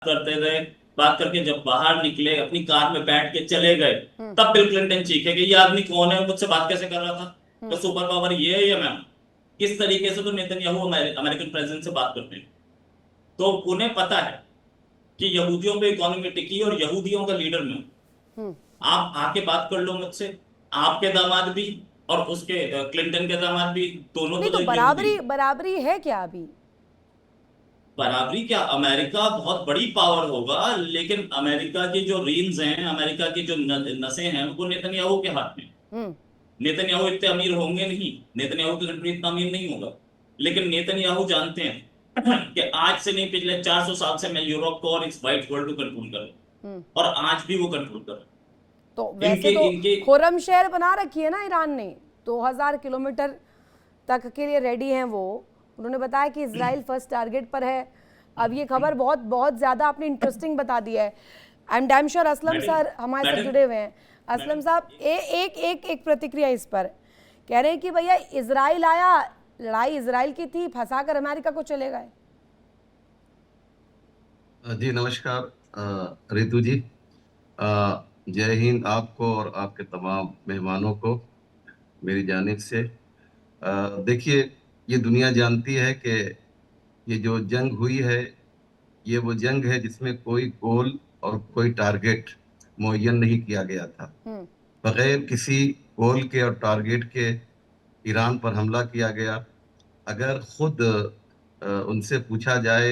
करते गए, बात करके जब बाहर निकले अपनी कार में बैठ के चले गए, हम्म। तब बिल क्लिंटन चीखे कि ये आदमी कौन है, मुझसे बात कैसे कर रहा था, तो हम्म। सुपर पावर ये है या मैं हूं? किस तरीके से तो नेतन्याहू अमेरिकन प्रेसिडेंट से बात करते हैं। तो उन्हें पता है कि यहूदियों पे इकोनॉमी टिकी और यहूदियों का लीडर मैं हूं। हम्म। आप आके बात कर लो मुझसे, आपके दामाद भी और उसके क्लिंटन के दामाद भी, दोनों नहीं तो तो यहूदी। बराबरी बराबरी है क्या अभी? बराबरी क्या, अमेरिका बहुत बड़ी पावर होगा, लेकिन अमेरिका की जो रीन्स हैं, अमेरिका की जो नसें हैं, वो नेतन्याहू के हाथ में। हम्म। नेतन्याहू इतने अमीर होंगे नहीं, नेतन्याहू की कंट्री इतना अमीर नहीं होगा, लेकिन नेतन्याहू जानते हैं कि आज से नहीं, पिछले 400 साल से मैं यूरोप को और इस वाइट वर्ल्ड को कंट्रोल कर रहा हम्म। हूं, और आज भी वो कंट्रोल कर रहा तो है। वैसे इनके तो इनके खुर्रम शहर बना रखी है ना ईरान ने, 2000 किलोमीटर तक के लिए रेडी हैं वो। उन्होंने बताया कि इसराइल फर्स्ट टारगेट पर है। अब ये खबर बहुत बहुत ज़्यादा आपने इंटरेस्टिंग बता दिया है। I am damn sure Aslam madam sir हमारे साथ मैडम जुड़े हुए हैं। असलम मैडम साहब एक एक एक प्रतिक्रिया इस पर। कह रहे हैं कि भैया इसराइल आया, लड़ाई इसराइल की थी, फंसा कर अमेरिका को चले गए। जी नमस्कार रितु जी। जय हिंद आपको और आपके तमाम मेहमानों को मेरी जानिब से। देखिए, ये दुनिया जानती है कि ये जो जंग हुई है, ये वो जंग है जिसमें कोई गोल और कोई टारगेट मुअय्यन नहीं किया गया था। हम्म। बगैर किसी गोल के और टारगेट के ईरान पर हमला किया गया। अगर खुद उनसे पूछा जाए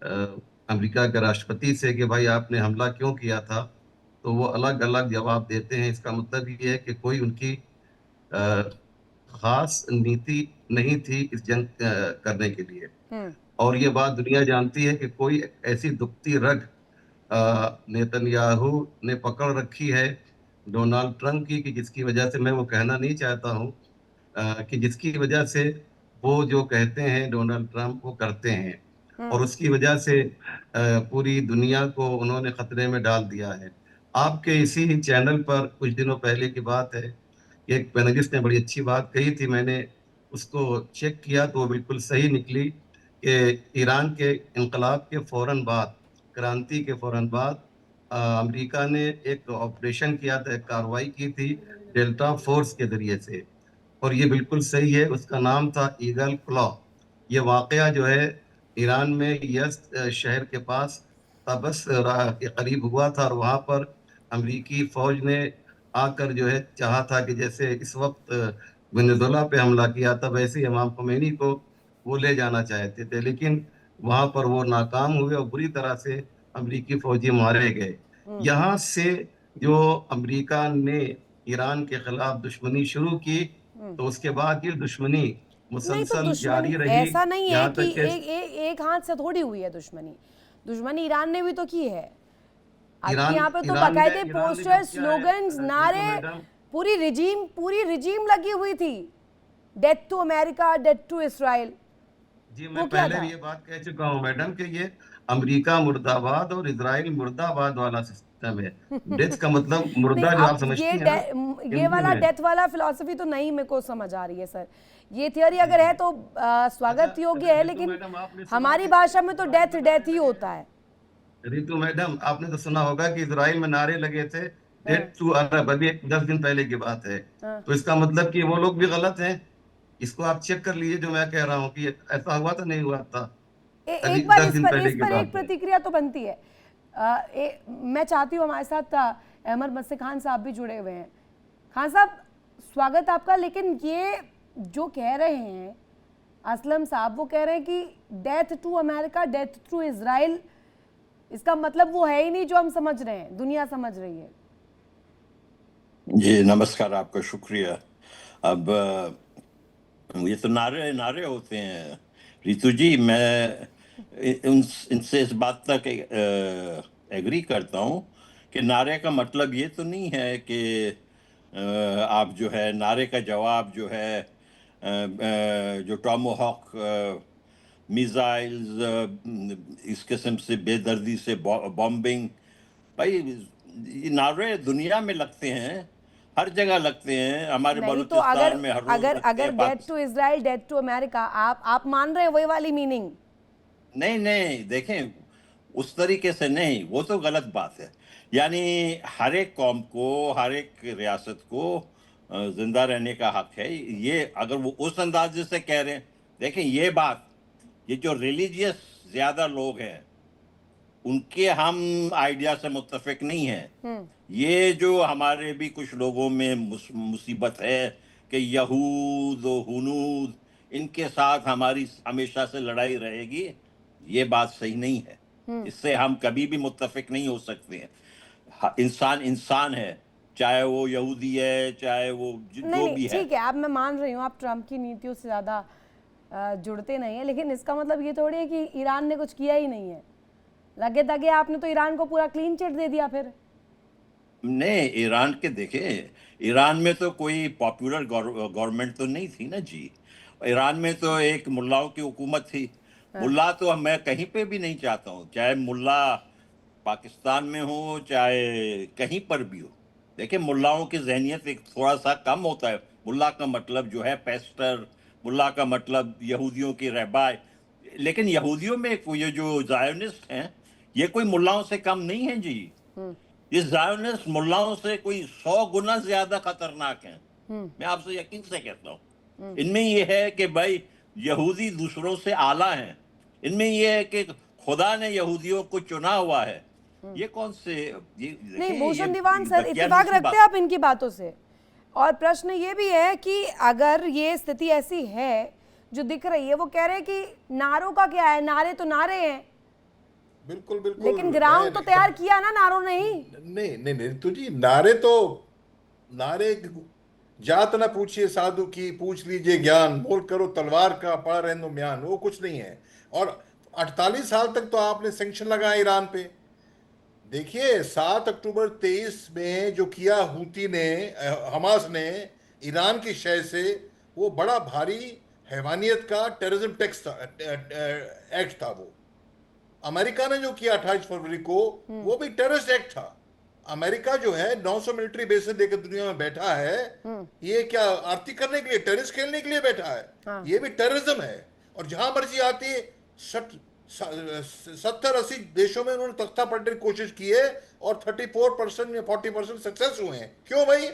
अमेरिका के राष्ट्रपति से कि भाई आपने हमला क्यों किया था, तो वो अलग अलग जवाब देते हैं। इसका मतलब ये है कि कोई उनकी अ, खास नीति नहीं थी इस जंग करने के लिए। हम्म। और ये बात दुनिया जानती है कि कोई ऐसी दुखती रग नेतन्याहू ने पकड़ रखी है डोनाल्ड ट्रंप की, कि जिसकी वजह से मैं वो कहना नहीं चाहता हूँ कि जिसकी वजह से वो जो कहते हैं डोनाल्ड ट्रंप वो करते हैं, और उसकी वजह से पूरी दुनिया को उन्होंने खतरे में डाल दिया है। आपके इसी ही चैनल पर कुछ दिनों पहले की बात है कि एक पैनलिस्ट ने बड़ी अच्छी बात कही थी। मैंने उसको चेक किया तो वो बिल्कुल सही निकली कि ईरान के इनकलाब के फौरन बाद, क्रांति के फौरन बाद, अमेरिका ने एक ऑपरेशन किया था, एक कार्रवाई की थी डेल्टा फोर्स के जरिए से। और ये बिल्कुल सही है, उसका नाम था ईगल क्लॉ। ये वाकया जो है ईरान में यज़्द शहर के पास तबस के करीब हुआ था, और वहाँ पर अमेरिकी फौज ने आकर जो है चाहा था कि जैसे इस वक्त वेनेजुएला पे हमला किया था, वैसे ही इमाम khomeini को वो ले जाना चाहते थे, लेकिन वहाँ पर वो नाकाम हुए और बुरी तरह से अमेरिकी फौजी मारे गए। यहाँ से जो अमेरिका ने ईरान के खिलाफ दुश्मनी शुरू की, तो उसके बाद ये दुश्मनी नहीं तो मुसलसल दुश्मनी जारी रही, ऐसा नहीं है यहाँ कि तक कि एक हाथ से थोड़ी हुई है दुश्मनी। दुश्मनी ईरान ने भी तो की है। आपके ईरान यहाँ पे तो ईरान ने बाकायदे ईरान ने जो पोस्टर, किया है स्लोगन्स, रितु नारे, मैडम। पूरी रिजीम लगी हुई थी। Death to America, death to Israel. जी, वो मैं क्या पहले था? भी ये बात कह चुका हूँ मैडम कि ये अमेरिका मुर्दाबाद और इजराइल मुर्दाबाद वाला सिस्टम है। डेथ का मतलब नहीं मुर्दा जो आप अब समझती हैं ना ये हिंदी वाला में। डेथ वाला फिलॉसफी तो नहीं मेरे को समझ आ रही है सर। ये थियोरी अगर है तो स्वागत योग्य है, रितु लेकिन मैडम, आपने सुना हमारी कि भाषा में तो इजराइल डेथ में नारे डेथ ही लगे? होता है। रितु मैडम, आपने तो सुना होगा कि इजराइल में नारे लगे थे हाँ। डेथ टू अरब, अभी 10 दिन पहले की बात है। हाँ। तो इसका मतलब कि वो लोग भी गलत हैं। इसको आप चेक कर लीजिए जो मैं कह रहा हूँ कि ऐसा हुआ था नहीं हुआ था। अभी एक बार दस दिन पहले इस की पर एक बात है। प्रतिक्रिया तो बनती है। मैं चाहती हूँ हमारे साथ अहमद मस्से खान साहब भी जुड़े हुए हैं। खान साहब स्वागत आपका। लेकिन ये जो कह रहे हैं असलम साहब, वो कह रहे हैं कि death to America, death to Israel, इसका मतलब वो है ही नहीं जो हम समझ रहे हैं, दुनिया समझ रही है। जी नमस्कार, आपका शुक्रिया। अब ये तो नारे नारे होते हैं रितु जी। मैं इनसे इस बात तक एग्री करता हूँ कि नारे का मतलब ये तो नहीं है कि आप जो है नारे का जवाब जो है जो टॉमोहॉक मिसाइल्स इस किस्म से बेदर्दी से बॉम्बिंग, भाई ये नारे दुनिया में लगते हैं, हर जगह लगते हैं। हमारे नहीं तो बलूचिस्तान में हर रोज अगर लगते अगर हैं, death to Israel, death to America, आप मान रहे हैं वही वाली मीनिंग? नहीं नहीं, देखें, उस तरीके से नहीं, वो तो गलत बात है। यानी हर एक कौम को, हर एक रियासत को जिंदा रहने का हक है। ये अगर वो उस अंदाजे से कह रहे हैं, देखें ये बात, ये जो रिलीजियस ज्यादा लोग हैं उनके हम आइडिया से मुत्तफिक नहीं हैं। ये जो हमारे भी कुछ लोगों में मुसीबत है कि यहूद और हुनूद, इनके साथ हमारी हमेशा से लड़ाई रहेगी, ये बात सही नहीं है। इससे हम कभी भी मुत्तफिक नहीं हो सकते हैं। इंसान इंसान है, चाहे वो यहूदी है, चाहे वो जो नहीं भी है। ठीक है, आप, मैं मान रही हूँ आप ट्रम्प की नीतियों से ज़्यादा जुड़ते नहीं है, लेकिन इसका मतलब ये थोड़ी है कि ईरान ने कुछ किया ही नहीं है। लगे तगे आपने तो ईरान को पूरा क्लीन चिट दे दिया फिर। नहीं, ईरान के देखे, ईरान में तो कोई पॉपुलर गवर्नमेंट तो नहीं थी ना जी। ईरान में तो एक मुल्लाओं की हुकूमत थी। मुल्ला तो मैं कहीं पे भी नहीं चाहता हूँ, चाहे मुल्ला पाकिस्तान में हो चाहे कहीं पर भी हो। देखिए मुल्लाओं की जहनियत एक थोड़ा सा कम होता है। मुल्ला का मतलब जो है पेस्टर, मुल्ला का मतलब यहूदियों की रहबाई। लेकिन यहूदियों में ये जो जायोनिस्ट हैं, ये कोई मुल्लाओं से कम नहीं है जी। ये जायोनिस्ट मुल्लाओं से कोई 100 गुना ज्यादा खतरनाक हैं। मैं आपसे यकीन से कहता हूँ। इनमें ये है कि भाई यहूदी दूसरों से आला हैं। इनमें ये है कि खुदा ने यहूदियों को चुना हुआ है। ये कौन से ये नहीं भूषण दीवान सर, इत्तेफाक रखते हैं आप इनकी बातों से? और प्रश्न ये भी है कि अगर ये स्थिति ऐसी है जो दिख रही है, वो कह रहे हैं कि नारों का क्या है, नारे तो नारे हैं। बिल्कुल बिल्कुल, लेकिन ग्राउंड तो तैयार किया ना नारों ने ही। नहीं नहीं नहीं तो जी, नारे जात ना पूछिए साधु की, पूछ लीजिए ज्ञान, मोल करो तलवार का, पड़ा रहनो म्यान, वो कुछ नहीं है। और 48 साल तक तो आपने सैंक्शन लगाया ईरान पे। देखिए 7 अक्टूबर 23 में जो किया हूती ने, हमास ने ईरान की शय से, वो बड़ा भारी हैवानियत का टेररिज्म टैक्स था, एक्ट था। वो अमेरिका ने जो किया 28 फरवरी को, वो भी टेररिस्ट एक्ट था। अमेरिका जो है 900 मिलिट्री बेसेस लेकर दुनिया में बैठा है, ये क्या आरती करने के लिए, टेररिस्ट खेलने के लिए बैठा है? ये भी टेररिज्म है। और जहां मर्जी आती है, 70-80 देशों में उन्होंने तख्ता पलटने की कोशिश की है और 34% या 40% सक्सेस हुए हैं। क्यों भाई?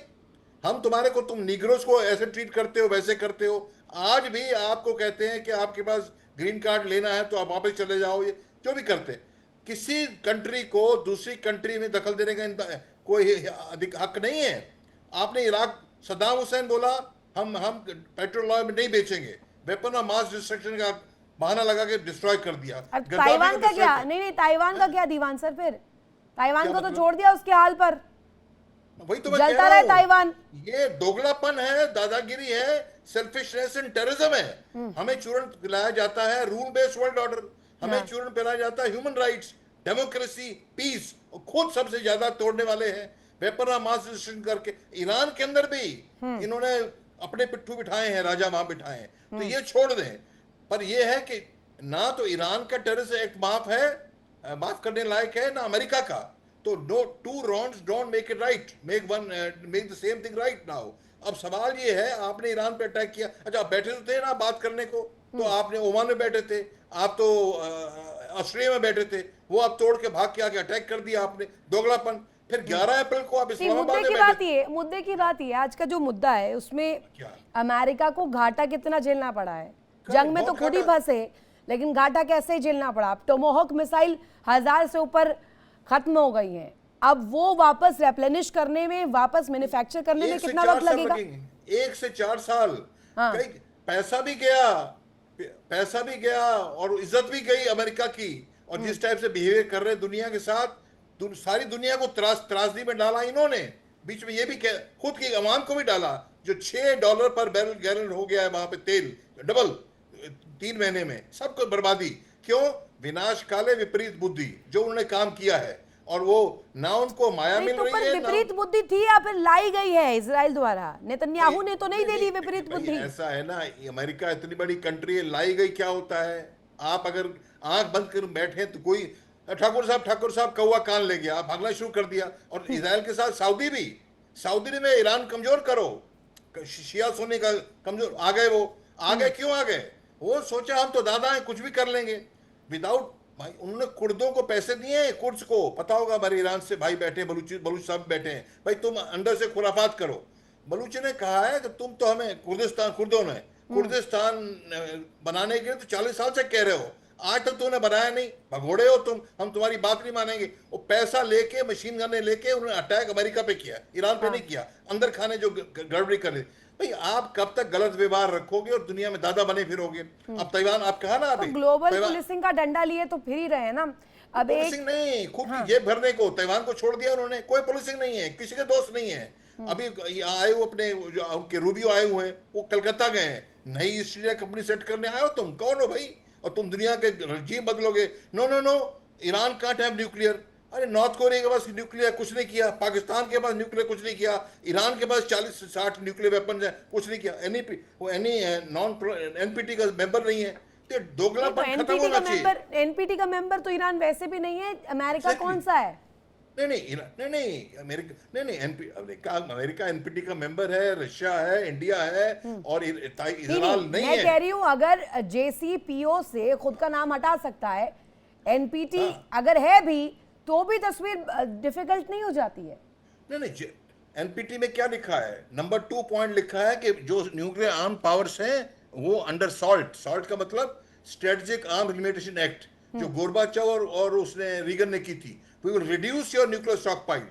हम तुम्हारे को, तुम निग्रोस को ऐसे ट्रीट करते हो, वैसे करते हो। आज भी आपको कहते हैं कि आपके पास ग्रीन कार्ड लेना है तो आप वापस चले जाओ, ये जो भी करते। किसी कंट्री को दूसरी कंट्री में दखल देने का कोई हक नहीं है। आपने इराक, सद्दाम हुसैन बोला हम पेट्रोल ऑयल में नहीं बेचेंगे, वेपन ऑफ मास डिस्ट्रक्शन का बहाना लगा के डिस्ट्रॉय कर दिया। ताइवान का क्या? नहीं ताइवान का क्या दीवान सर? फिर ताइवान को तो छोड़ दिया उसके हाल पर, वही तो मैं जलता रहे ताइवान। ये दोगलापन है, दादागिरी है, सेल्फिशनेस एंड टेररिज्म है। हमें चूर्ण पिलाया जाता है रूल बेस्ड वर्ल्ड ऑर्डर, हमें चूर्ण पिलाया जाता है ह्यूमन राइट्स, डेमोक्रेसी, पीस, और खुद सबसे ज्यादा तोड़ने वाले हैं वेपन ऑफ मास डिस्ट्रक्शन करके। ईरान के अंदर भी इन्होंने अपने पिट्ठू बिठाए हैं, राजा वहां बिठाए हैं। तो ये छोड़ दें। पर यह है कि ना तो ईरान का टेररिस्ट एक्ट माफ करने लायक है, ना अमेरिका का। तो no two wrongs don't make it right, make the same thing right now. अब सवाल ये है, आपने ईरान पे अटैक किया, अच्छा आप बैठे तो थे ना बात करने को, तो आपने ओमान में बैठे थे, आप तो ऑस्ट्रेलिया में बैठे थे, वो आप तोड़ के भाग के आके अटैक कर दिया आपने। दोगलापन। फिर 11 अप्रैल को आप इस्लामाबाद में बैठे। मुद्दे की बात ये, आज का जो मुद्दा है उसमें अमेरिका को घाटा कितना झेलना पड़ा है। जंग में तो खुद ही फंसे, लेकिन घाटा कैसे झेलना पड़ा। टोमोहॉक मिसाइल 1000 से ऊपर खत्म हो गई हैं, अब वो वापस रेप्लेनिश करने में, वापस मैन्युफैक्चर करने में कितना वक्त लगेगा? 1 से 4 साल। कई पैसा भी गया और इज्जत भी गई अमेरिका की। और जिस टाइप से बिहेवियर कर रहे दुनिया के साथ, सारी दुनिया को त्रासदी में डाला इन्होंने। बीच में ये भी खुद की अवाम को भी डाला। जो $6 पर गैलन हो गया है वहां पे तेल, डबल 3 महीने में, सबको बर्बादी। क्यों? विनाश काले विपरीत बुद्धि, जो उन्होंने काम किया है। और वो ना उनको माया मिल रही है। विपरीत बुद्धि थी या फिर लाई गई है इजराइल द्वारा? नेतन्याहू ने तो नहीं दे दी विपरीत बुद्धि। ऐसा है ना, अमेरिका इतनी बड़ी कंट्री है, लाई गई क्या होता है? आप अगर आंख बंद कर बैठे तो कोई ठाकुर साहब कौवा कान ले गया, आप भागना शुरू कर दिया। और इजराइल के साथ सऊदी ने में ईरान कमजोर करो, शिया सुन्नी का कमजोर, आ गए। वो आ गए, क्यों आ गए? वो सोचा हम तो दादा हैं, कुछ भी कर लेंगे। विदाउट भाई उन्होंने कुर्दों को पैसे दिए हैं, कुर्द को पता होगा, हमारे ईरान से भाई बैठे हैं, बलूच साहब बैठे हैं, भाई तुम अंदर से खुराफात करो। बलूच ने कहा है कि तुम तो हमें कुर्दिस्तान बनाने के लिए तो 40 साल से कह रहे हो, आज तक तुमने बनाया नहीं, भगोड़े हो तुम, हम तुम्हारी बात नहीं मानेंगे। वो पैसा लेके, मशीन गन लेके उन्होंने अटैक अमेरिका पे किया, ईरान पे नहीं किया। अंदर खाने जो गड़बड़ी कर ली, भाई आप कब तक गलत व्यवहार रखोगे और दुनिया में दादा बने फिरोगे। अब ताइवान, आप कहा ना अभी ग्लोबल पुलिसिंग का डंडा लिए तो फिर ही रहे ना। अब पुलिसिंग नहीं, खूब की जेब भरने को ताइवान को छोड़ दिया उन्होंने, कोई पुलिसिंग नहीं है, किसी के दोस्त नहीं है। अभी आए हुए अपने उनके रूबियो आए हुए हैं, वो कलकत्ता गए हैं, नई ईस्ट इंडिया कंपनी सेट करने आए हो, तुम कौन हो भाई, और तुम दुनिया के रजीम बदलोगे। No no no, Iran can't have nuclear. अरे नॉर्थ कोरिया के पास न्यूक्लियर कुछ नहीं किया, पाकिस्तान के पास न्यूक्लियर कुछ नहीं किया, ईरान के पास 40 से 60 न्यूक्लियर वेपन है, कुछ नहीं किया। एनपीटी का मेंबर नहीं है, तो दोगलापन खत्म होना चाहिए। एनपीटी का मेंबर तो ईरान वैसे भी नहीं है, अमेरिका कौन सा है? अमेरिका एनपीटी का मेंबर है, रशिया है, इंडिया है, और इजराइल नहीं है। मैं कह रही हूँ अगर जेसीपीओ से खुद का नाम हटा सकता है, एनपीटी अगर है भी तो भी तस्वीर डिफिकल्ट नहीं हो जाती है? नहीं, एनपीटी में क्या लिखा है, नंबर 2 पॉइंट लिखा है कि जो न्यूक्लियर आर्म पावर्स हैं वो अंडर सॉल्ट का मतलब स्ट्रेटेजिक आर्म लिमिटेशन एक्ट, जो गोरबाचोव और उसने रीगन ने की थी, we will reduce your nuclear stockpile.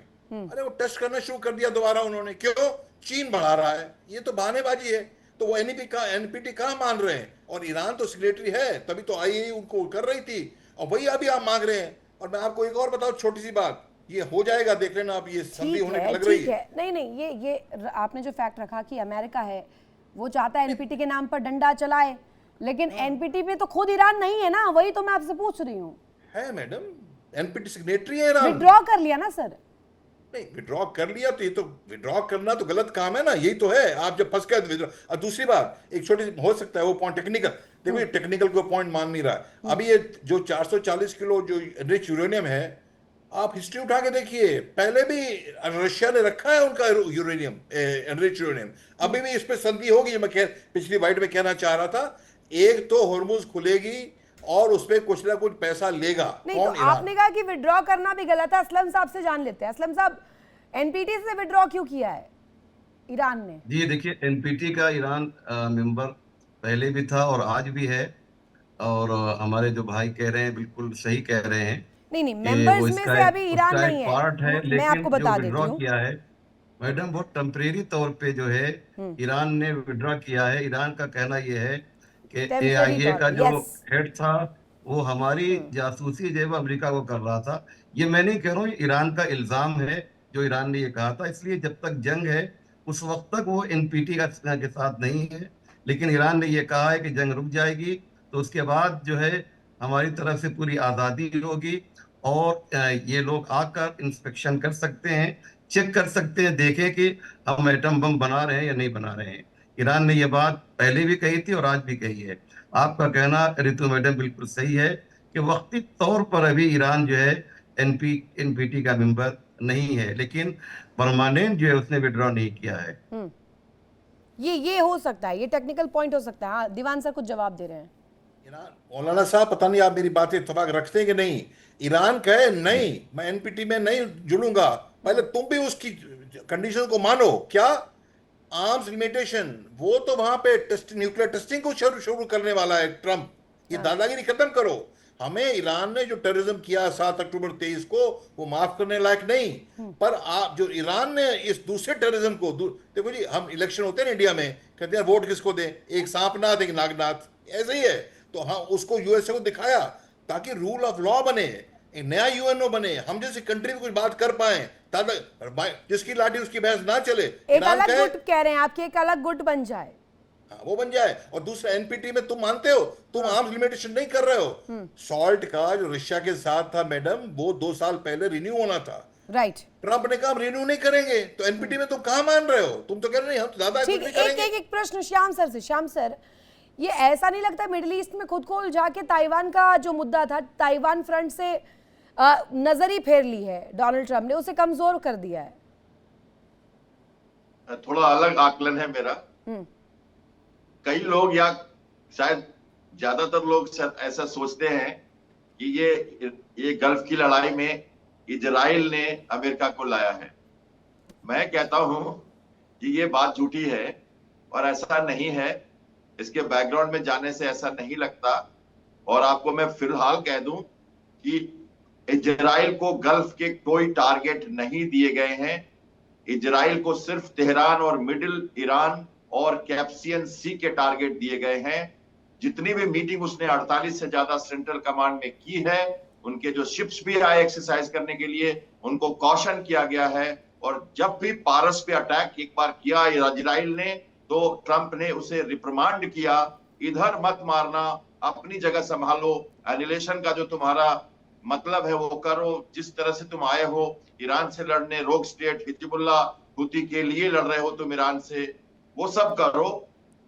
अरे वो टेस्ट करना शुरू कर दिया दोबारा उन्होंने, क्यों? चीन बढ़ा रहा है, ये तो बहानेबाजी है। तो वो एनपीटी कहाँ मान रहे हैं, और ईरान तो सिग्नेटरी है, तभी तो आईएई उनको कर रही थी, और वही अभी आप मांग रहे हैं। और मैं आपको एक और बताऊं, छोटी सी बात, ये हो जाएगा, देख लेना आप, ये संधि होने की लग रही है। नहीं, ये आपने जो फैक्ट रखा कि अमेरिका है वो चाहता है एनपीटी के नाम पर डंडा चलाए, लेकिन एनपीटी पे तो खुद ईरान नहीं है ना, वही तो मैं आपसे पूछ रही हूँ। है मैडम, एनपीटी सिग्नेटरी है ईरान। विड्रॉ कर लिया ना सर? नहीं, विड्रॉ कर लिया तो ये तो विड्रॉ करना तो गलत काम है ना, यही तो है। आप जब फंस गए तो विड्रॉ। और दूसरी बात, एक छोटी हो सकता है वो पॉइंट टेक्निकल, देखो ये टेक्निकल को पॉइंट मान नहीं रहा। अभी ये जो 440 किलो जो एनरिच यूरेनियम है, आप हिस्ट्री उठा के देखिए, पहले भी रशिया ने रखा है उनका यूरेनियम, एनरिच यूरेनियम। अभी भी इस पे संधि होगी, मैं पिछली वाइट में कहना चाह रहा था। एक तो हॉर्मुज खुलेगी और उसपे कुछ ना कुछ पैसा लेगा। नहीं, तो आपने कहा कि विड्रॉ करना भी गलत है, असलम साहब से जान लेते हैं। असलम साहब, एनपीटी से विड्रॉ क्यों किया है ईरान ने? जी देखिए, एनपीटी का ईरान मेंबर पहले भी था और आज भी है, और हमारे जो भाई कह रहे हैं बिल्कुल सही कह रहे हैं। नहीं, मेंबर्स में से अभी ईरान नहीं है, पार्ट है, मैं आपको बता देती हूँ। किया है मैडम, वो टेम्परेरी तौर पे जो है ईरान ने विड्रॉ किया है। ईरान का कहना यह है कि एआईए का जो हेड था वो हमारी जासूसी जो है वो अमेरिका को कर रहा था। ये मैं नहीं कह रहा हूँ, ईरान का इल्जाम है जो ईरान ने ये कहा था। इसलिए जब तक जंग है उस वक्त तक वो एनपीटी के साथ नहीं है, लेकिन ईरान ने ये कहा है कि जंग रुक जाएगी तो उसके बाद जो है हमारी तरफ से पूरी आज़ादी होगी, और ये लोग आकर इंस्पेक्शन कर सकते हैं, चेक कर सकते हैं, देखें कि हम एटम बम बना रहे हैं या नहीं बना रहे हैं। ईरान ने ये बात पहले भी कही थी और आज भी कही है। आपका कहना रितु मैडम बिल्कुल सही है कि वक्ती तौर पर अभी ईरान जो है एनपीटी का मेंबर नहीं है, लेकिन परमानेंट जो है उसने विड्रॉ नहीं किया है। ये हो सकता है, ये टेक्निकल पॉइंट हो सकता है। हाँ, दीवान सर कुछ जवाब दे रहे हैं। ईरान, मौलाना साहब पता नहीं आप मेरी बातें इत्तेफाक रखते हैं कि नहीं। ईरान कहे नहीं, मैं एनपीटी में नहीं जुड़ूंगा, पहले तुम भी उसकी कंडीशन को मानो। क्या? आर्म्स लिमिटेशन, वो तो वहां पे न्यूक्लियर टेस्टिंग को शुरू करने वाला है ट्रंप। ये दादागिरी खत्म करो। हमें ईरान ने जो टेररिज्म किया 7 अक्टूबर 23 को, वो माफ करने लायक नहीं। पर आप जो ईरान ने इस दूसरे टेररिज्म को, देखो जी, हम इलेक्शन होते हैं इंडिया में, कहते हैं वोट किसको दें, एक सांपनाथ एक नागनाथ, ऐसे ही है। तो हाँ, उसको यूएसए को दिखाया ताकि रूल ऑफ लॉ बने, एक नया यूएनओ बने, हम जैसी कंट्री में कुछ बात कर पाए, जिसकी लाठी उसकी भैंस ना चले। एक अलग गुट कह रहे हैं आपके, एक अलग गुट बन जाए, वो बन जाए। और दूसरा, एनपीटी में तुम मानते हो, तुम आर्म्स लिमिटेशन नहीं कर रहे हो। सॉल्ट का जो रशिया के साथ था मैडम, वो 2 साल पहले रिन्यू होना था, राइट। ट्रंप ने कहा हम रिन्यू नहीं करेंगे, तो एनपीटी में तुम कहां मान रहे हो? तुम तो कह रहे नहीं हम तो ज्यादा करेंगे। एक प्रश्न श्याम सर से। श्याम सर, ये ऐसा नहीं लगता मिडिल ईस्ट में खुद को उलझा के ताइवान का जो मुद्दा था, ताइवान फ्रंट से नजर ही फेर ली है डोनाल्ड ट्रंप ने, उसे कमजोर कर दिया है? थोड़ा अलग आकलन है मेरा। कई लोग या शायद ज्यादातर लोग ऐसा सोचते हैं कि ये गल्फ की लड़ाई में इजराइल ने अमेरिका को लाया है। मैं कहता हूं कि ये बात झूठी है और ऐसा नहीं है। इसके बैकग्राउंड में जाने से ऐसा नहीं लगता। और आपको मैं फिलहाल कह दूं कि इजराइल को गल्फ के कोई टारगेट नहीं दिए गए हैं। इजराइल को सिर्फ तेहरान और मिडिल ईरान और कैस्पियन सी के टारगेट दिए गए हैं। जितनी भी मीटिंग उसने 48 से ज्यादा सेंट्रल कमांड में की है, उनके जो शिप्स भी आए एक्सरसाइज करने के लिए, उनको कॉशन किया गया है। और जब भी पारस पे अटैक एक बार किया इजराइल ने, तो ट्रंप ने उसे रिप्रिमांड किया, इधर मत मारना, अपनी जगह संभालो, एनिलेशन का जो तुम्हारा मतलब है वो करो, जिस तरह से तुम आए हो ईरान से लड़ने, रोग स्टेट हिजबुल्लाह हुती के लिए लड़ रहे हो तुम ईरान से, वो सब करो,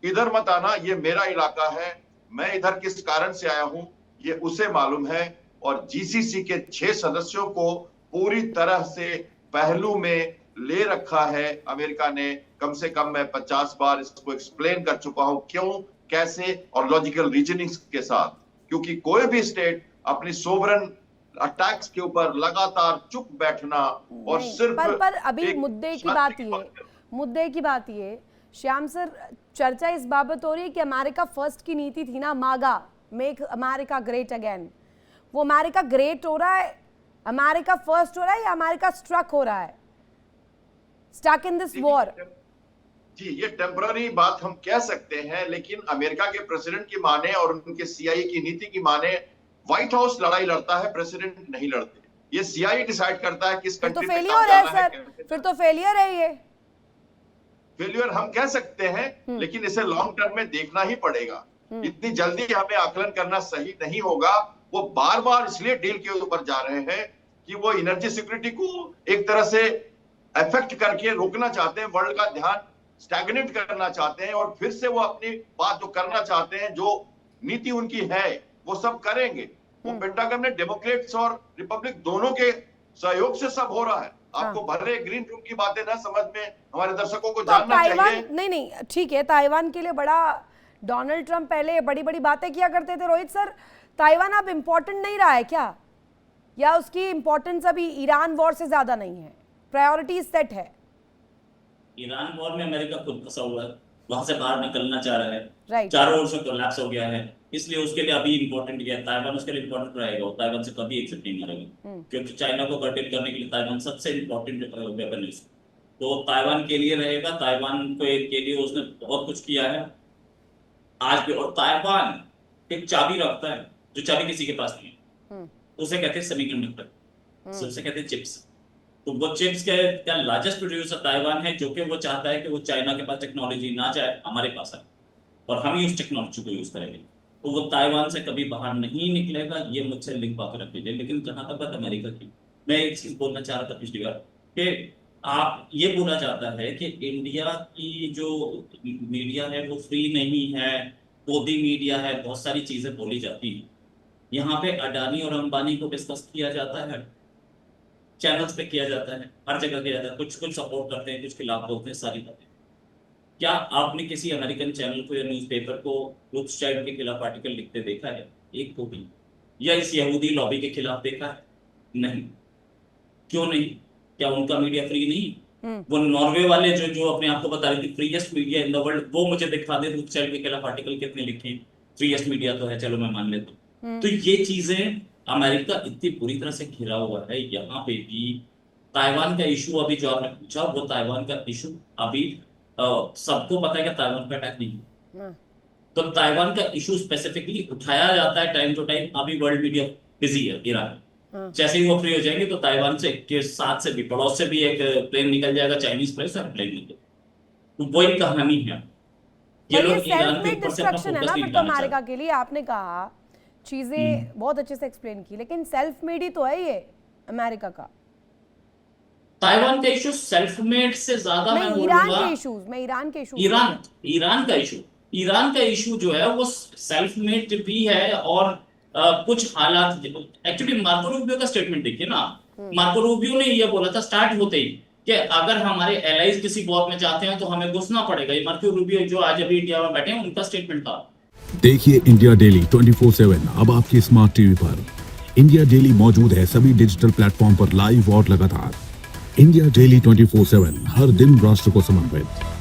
इधर मत आना, ये मेरा इलाका है, मैं इधर किस कारण से आया हूं ये उसे मालूम है। और जीसीसी के 6 सदस्यों को पूरी तरह से पहलू में ले रखा है अमेरिका ने। कम से कम मैं 50 बार इसको एक्सप्लेन कर चुका हूं, क्यों, कैसे और लॉजिकल रीजनिंग्स के साथ। क्योंकि कोई भी स्टेट अपनी सोवरेन अटैक्स के ऊपर लगातार चुप बैठना और सिर्फ पर अभी मुद्दे की बात ये श्याम सर, चर्चा इस बाबत हो रही है कि अमेरिका फर्स्ट की नीति थी ना, मागा, मेक अमेरिका ग्रेट अगेन, वो अमेरिका ग्रेट हो रहा है, अमेरिका फर्स्ट हो रहा है या अमेरिका स्ट्रक हो रहा है, स्टक इन दिस वॉर? जी, ये टेम्पररी बात हम कह सकते हैं, लेकिन अमेरिका के प्रेसिडेंट की माने और उनके सीआईए की नीति की माने, व्हाइट हाउस लड़ाई लड़ता है, प्रेसिडेंट नहीं लड़ते। ये सीआईए डिसाइड करता है किस कंट्री तो फेलियर है सर, फिर तो फेलियर है ये। फेलियर हम कह सकते हैं, लेकिन इसे लॉन्ग टर्म में देखना ही पड़ेगा। इतनी जल्दी हमें आकलन करना सही नहीं होगा। वो बार बार इसलिए डील के ऊपर जा रहे हैं कि वो एनर्जी सिक्योरिटी को एक तरह से अफेक्ट करके रोकना चाहते हैं, वर्ल्ड का ध्यान स्टैग्नेट करना चाहते हैं, और फिर से वो अपनी बात जो करना चाहते हैं, जो नीति उनकी है, वो सब करेंगे। वो पेंटागन में डेमोक्रेट्स और रिपब्लिक दोनों के सहयोग से सब हो रहा है। आपको भले ग्रीन रूम की बातें ना समझ में, हमारे दर्शकों को जानना चाहिए। नहीं ठीक है, ताइवान के लिए बड़ा, डोनाल्ड ट्रंप पहले बड़ी बड़ी बातें किया करते थे। रोहित सर, ताइवान अब इम्पोर्टेंट नहीं रहा है क्या, या उसकी इम्पोर्टेंस अभी ईरान वॉर से ज्यादा नहीं है, प्रायोरिटी सेट है? ईरान वॉर में अमेरिका खुद फंसा हुआ है, वहां से बाहर निकलना चाह रहा है, राइट, चारों ओर से कोलैप्स हो गया है, इसलिए उसके लिए अभी इंपॉर्टेंट है। ताइवान उसके लिए इंपॉर्टेंट रहेगा, वो ताइवान से कभी एक्सेप्ट नहीं करेगा, क्योंकि चाइना को कर्टेल करने के लिए ताइवान सबसे इंपॉर्टेंट वेपन है। तो ताइवान के लिए रहेगा, ताइवान के लिए उसने बहुत कुछ किया है आज भी। और ताइवान एक चाबी रखता है, जो चाबी किसी के पास नहीं है, उसे कहते हैं सेमीकंडक्टर, उसे कहते हैं चिप्स। तो वो चिप्स का लार्जेस्ट प्रोड्यूसर ताइवान है, जो कि वो चाहता है कि वो चाइना के पास टेक्नोलॉजी ना जाए, हमारे पास है, और हम ही उस टेक्नोलॉजी को यूज करेंगे। तो वो ताइवान से कभी बाहर नहीं निकलेगा, ये मुझसे लिंक पाकर रख लीजिए। लेकिन जहां तक बात अमेरिका की, मैं एक चीज बोलना चाह रहा था पिछली बार कि आप ये बोला जाता है कि इंडिया की जो मीडिया है वो फ्री नहीं है, गोदी मीडिया है, बहुत सारी चीजें बोली जाती है। यहाँ पे अडानी और अंबानी को डिस्कस किया जाता है, चैनल्स पे किया जाता है, हर जगह किया जाता है, कुछ सपोर्ट करते हैं, कुछ खिलाफ बोलते हैं, सारी बातें। क्या आपने किसी अमेरिकन चैनल को या न्यूज़पेपर को रोथस्चाइल्ड के खिलाफ आर्टिकल लिखते देखा है? एक को भी? या इस यहूदी लॉबी के खिलाफ देखा है? नहीं। क्यों नहीं? क्या उनका मीडिया फ्री नहीं? वो नॉर्वे वाले जो अपने आप को बता रहे थे freest media in the world, वो मुझे दिखा दे रोथस्चाइल्ड के खिलाफ आर्टिकल कितने लिखे। फ्रीएस्ट मीडिया तो है, चलो मैं मान लेता हूँ। तो ये चीजें, अमेरिका इतनी बुरी तरह से घिरा हुआ है। यहाँ पे भी ताइवान का इशू, अभी जो आपने पूछा, वो ताइवान का इशू अभी सबको पता है कि ताइवान पे अटैक नहीं, तो ताइवान का इशू स्पेसिफिकली उठाया जाता है टाइम टू टाइम। अभी वर्ल्ड मीडिया बिजी है ईरान, जैसे ही वो फ्री हो जाएंगे तो ताइवान से के साथ से भी, पड़ोस से भी एक प्लेन निकल जाएगा, चाइनीज प्लेन निकल, तो वही कहानी है। ये लोग ईरान के ऊपर से अपना फोकस नहीं हटाना अमेरिका के लिए। आपने कहा चीजें बहुत अच्छे से एक्सप्लेन की, लेकिन सेल्फ मेड ही तो है ये अमेरिका का। ताइवान का इशू सेल्फ मेड से ज्यादा मैं ईरान के इशूज, ईरान का इशू जो है वो सेल्फ मेड भी है। और कुछ हालात, एक्चुअली मार्को रूबियो का स्टेटमेंट देखिए ना, मार्को रूबियो ने ये बोला था स्टार्ट होते ही कि अगर हमारे एलाइज किसी वॉर में जाते हैं तो हमें घुसना पड़ेगा। ये मार्को रूबियो जो आज अभी इंडिया में बैठे हैं, उनका स्टेटमेंट था। देखिए इंडिया डेली 24/7 अब आपकी स्मार्ट टीवी पर। इंडिया डेली मौजूद है सभी डिजिटल प्लेटफॉर्म पर लाइव और लगातार। इंडिया डेली 24/7, हर दिन राष्ट्र को समर्पित।